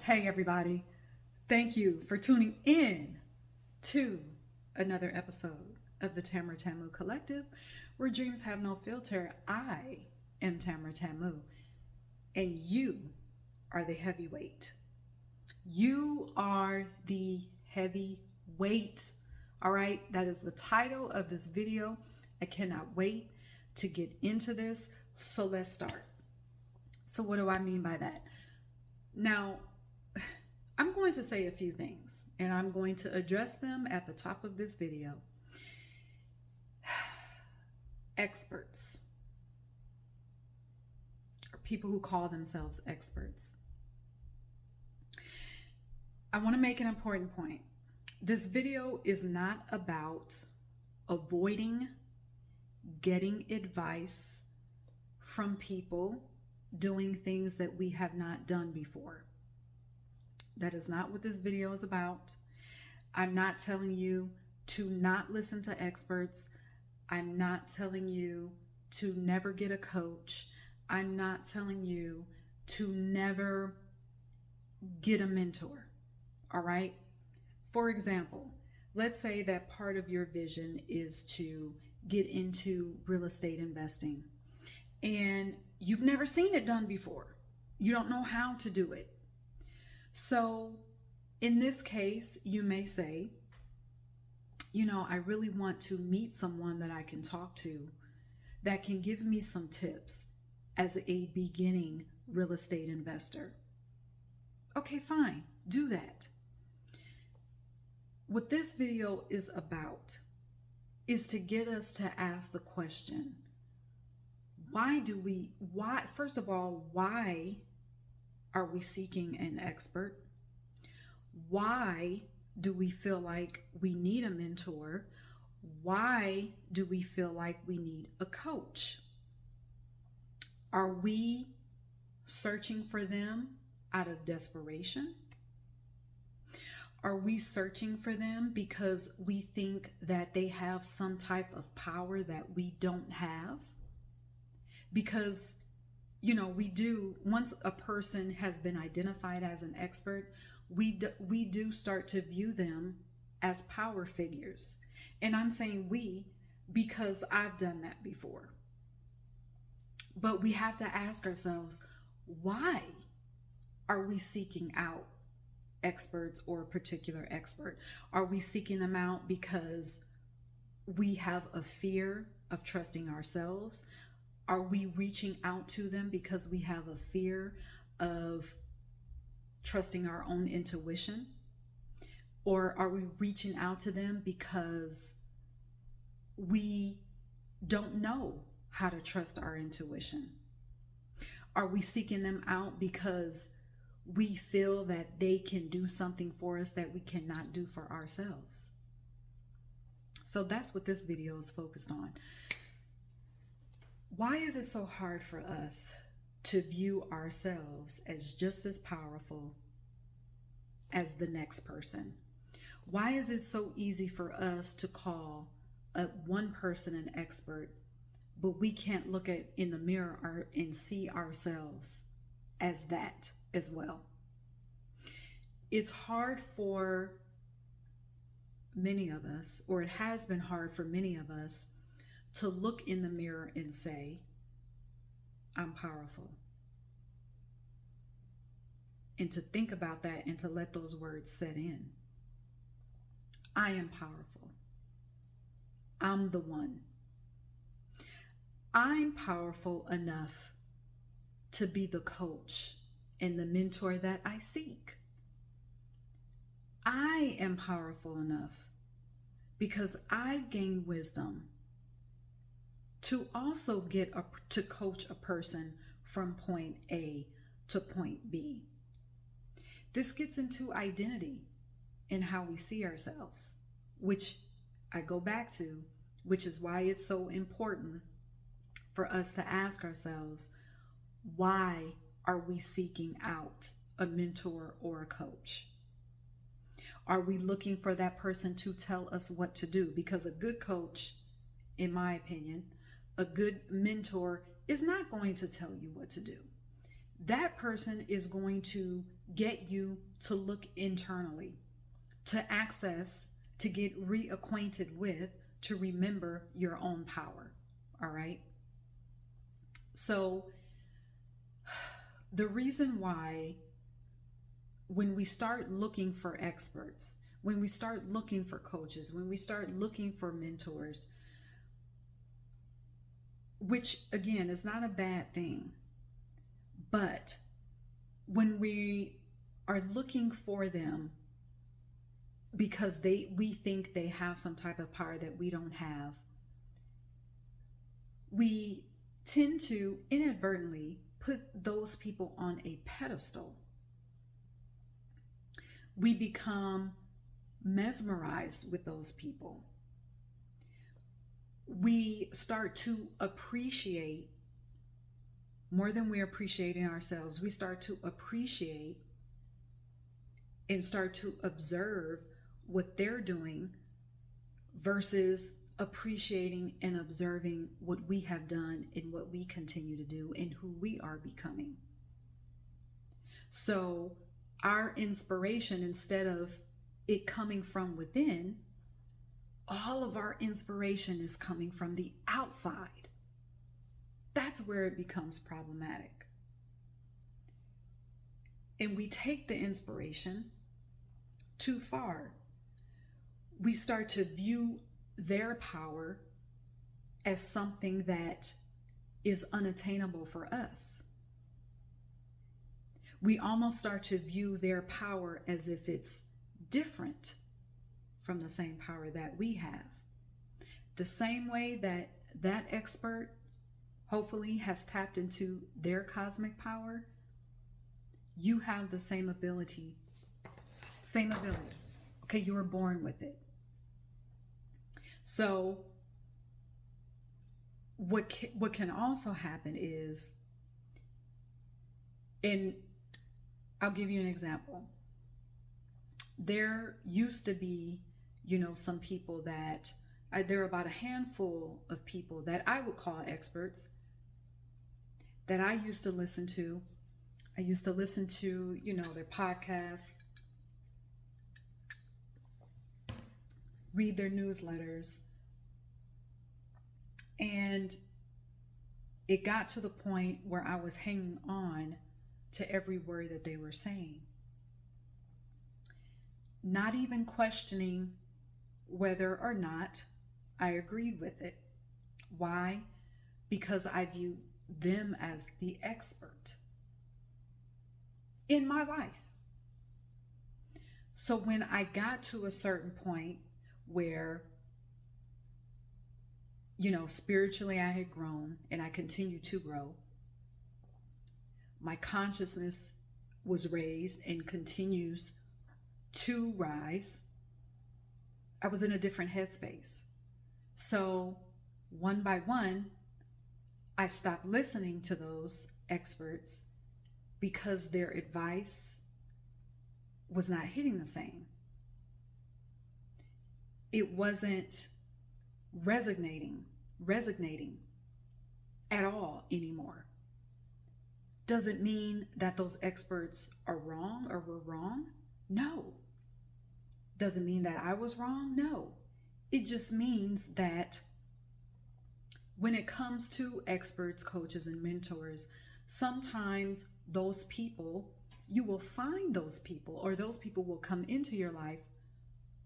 Hey, everybody. Thank you for tuning in to another episode of the TamaraTamu Collective, where dreams have no filter. I am TamaraTamu, and you are the heavyweight. You are the heavyweight. All right, that is the title of this video. I cannot wait to get into this. So let's start. So, what do I mean by that? Now, I'm going to say a few things and I'm going to address them at the top of this video. Experts, or people who call themselves experts. I want to make an important point. This video is not about avoiding getting advice from people doing things that we have not done before. That is not what this video is about. I'm not telling you to not listen to experts. I'm not telling you to never get a coach. I'm not telling you to never get a mentor. All right? For example, let's say that part of your vision is to get into real estate investing and you've never seen it done before. You don't know how to do it. So in this case, you may say, I really want to meet someone that I can talk to that can give me some tips as a beginning real estate investor. Okay, fine, do that. What this video is about is to get us to ask the question, first of all, why are we seeking an expert? Why do we feel like we need a mentor? Why do we feel like we need a coach? Are we searching for them out of desperation? Are we searching for them because we think that they have some type of power that we don't have? Because we do, once a person has been identified as an expert, we do start to view them as power figures. And I'm saying we because I've done that before. But we have to ask ourselves, why are we seeking out experts or a particular expert? Are we seeking them out because we have a fear of trusting ourselves? Are we reaching out to them because we have a fear of trusting our own intuition? Or are we reaching out to them because we don't know how to trust our intuition? Are we seeking them out because we feel that they can do something for us that we cannot do for ourselves? So that's what this video is focused on. Why is it so hard for us to view ourselves as just as powerful as the next person? Why is it so easy for us to call one person an expert, but we can't look in the mirror and see ourselves as that as well? It's hard for many of us, or it has been hard for many of us, to look in the mirror and say, I'm powerful. And to think about that and to let those words set in. I am powerful. I'm the one. I'm powerful enough to be the coach and the mentor that I seek. I am powerful enough because I've gained wisdom to also to coach a person from point A to point B. This gets into identity and how we see ourselves, which I go back to, which is why it's so important for us to ask ourselves, why are we seeking out a mentor or a coach? Are we looking for that person to tell us what to do? Because a good coach, in my opinion, a good mentor is not going to tell you what to do. That person is going to get you to look internally, to access, to get reacquainted with, to remember your own power. All right. So the reason why when we start looking for experts, when we start looking for coaches, when we start looking for mentors, which again is not a bad thing, but when we are looking for them because we think they have some type of power that we don't have, we tend to inadvertently put those people on a pedestal. We become mesmerized with those people. We start to appreciate more than we're appreciating ourselves. We start to appreciate and start to observe what they're doing versus appreciating and observing what we have done and what we continue to do and who we are becoming. So our inspiration, instead of it coming from within, all of our inspiration is coming from the outside. That's where it becomes problematic. And we take the inspiration too far. We start to view their power as something that is unattainable for us. We almost start to view their power as if it's different from the same power that we have. The same way that that expert hopefully has tapped into their cosmic power, you have the same ability. Okay, you were born with it. So what can also happen is, and I'll give you an example. There used to be, some people that, there are about a handful of people that I would call experts that I used to listen to. I used to listen to, their podcasts, read their newsletters. And it got to the point where I was hanging on to every word that they were saying, not even questioning whether or not I agreed with it. Why? Because I view them as the expert in my life. So when I got to a certain point where, spiritually I had grown and I continued to grow, my consciousness was raised and continues to rise, I was in a different headspace. So one by one, I stopped listening to those experts because their advice was not hitting the same. It wasn't resonating at all anymore. Doesn't mean that those experts are wrong or were wrong. No. Doesn't mean that I was wrong. No. It just means that when it comes to experts, coaches, and mentors, sometimes those people, you will find those people, or those people will come into your life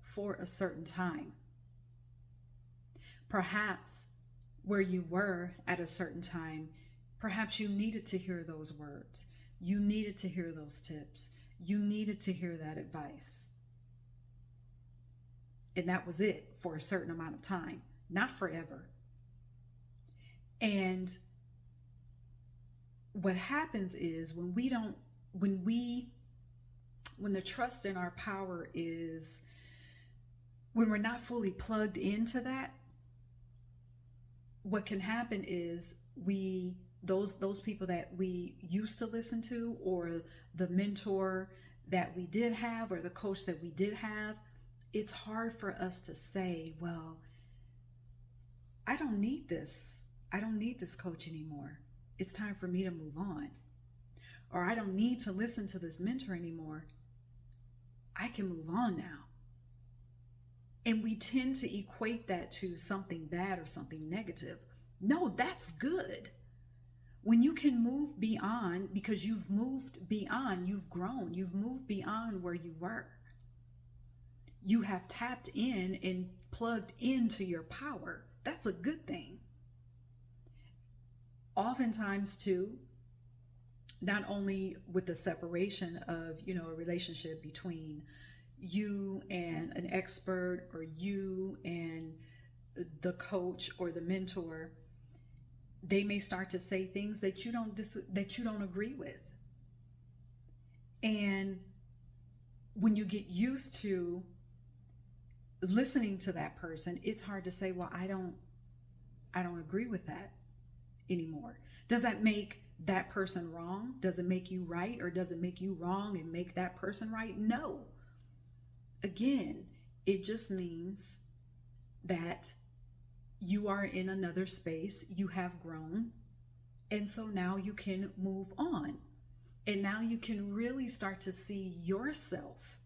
for a certain time. Perhaps where you were at a certain time, perhaps you needed to hear those words. You needed to hear those tips. You needed to hear that advice. And that was it for a certain amount of time, not forever. And what happens is when the trust in our power is, when we're not fully plugged into that, what can happen is those people that we used to listen to, or the mentor that we did have, or the coach that we did have, it's hard for us to say, well, I don't need this. I don't need this coach anymore. It's time for me to move on. or I don't need to listen to this mentor anymore. I can move on now. And we tend to equate that to something bad or something negative. No, that's good. When you can move beyond, because you've moved beyond, you've grown, you've moved beyond where you were. You have tapped in and plugged into your power. That's a good thing. Oftentimes too, not only with the separation of, a relationship between you and an expert, or you and the coach or the mentor, they may start to say things that you don't agree with. And when you get used to listening to that person, it's hard to say, well, I don't agree with that anymore. Does that make that person wrong? Does it make you right? Or does it make you wrong and make that person right? No. Again, it just means that you are in another space, you have grown, and so now you can move on. And now you can really start to see yourself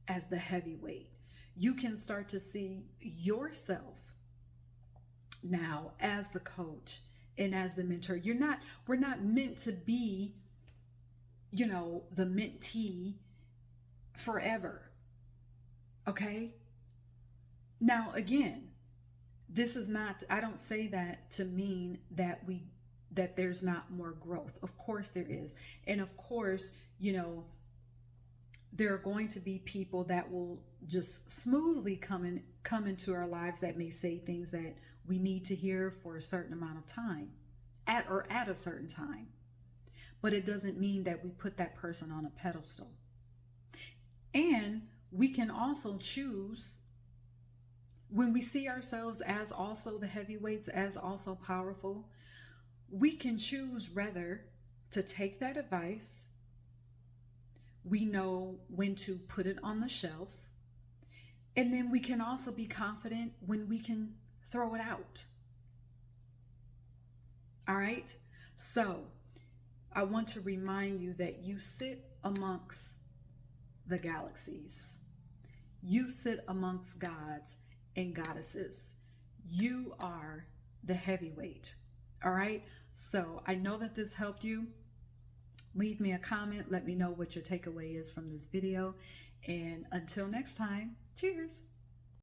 as the heavyweight. You can start to see yourself now as the coach and as the mentor. We're not meant to be, the mentee forever. Okay? Now, again, this is not, I don't say that to mean that there's not more growth. Of course there is. And of course, there are going to be people that will just smoothly come into our lives that may say things that we need to hear for a certain amount of time, at a certain time. But it doesn't mean that we put that person on a pedestal. And we can also choose, when we see ourselves as also the heavyweights, as also powerful, we can choose rather to take that advice. We know when to put it on the shelf. And then we can also be confident when we can throw it out. All right? So I want to remind you that you sit amongst the galaxies. You sit amongst gods and goddesses. You are the heavyweight. All right? So I know that this helped you. Leave me a comment. Let me know what your takeaway is from this video. And until next time, cheers.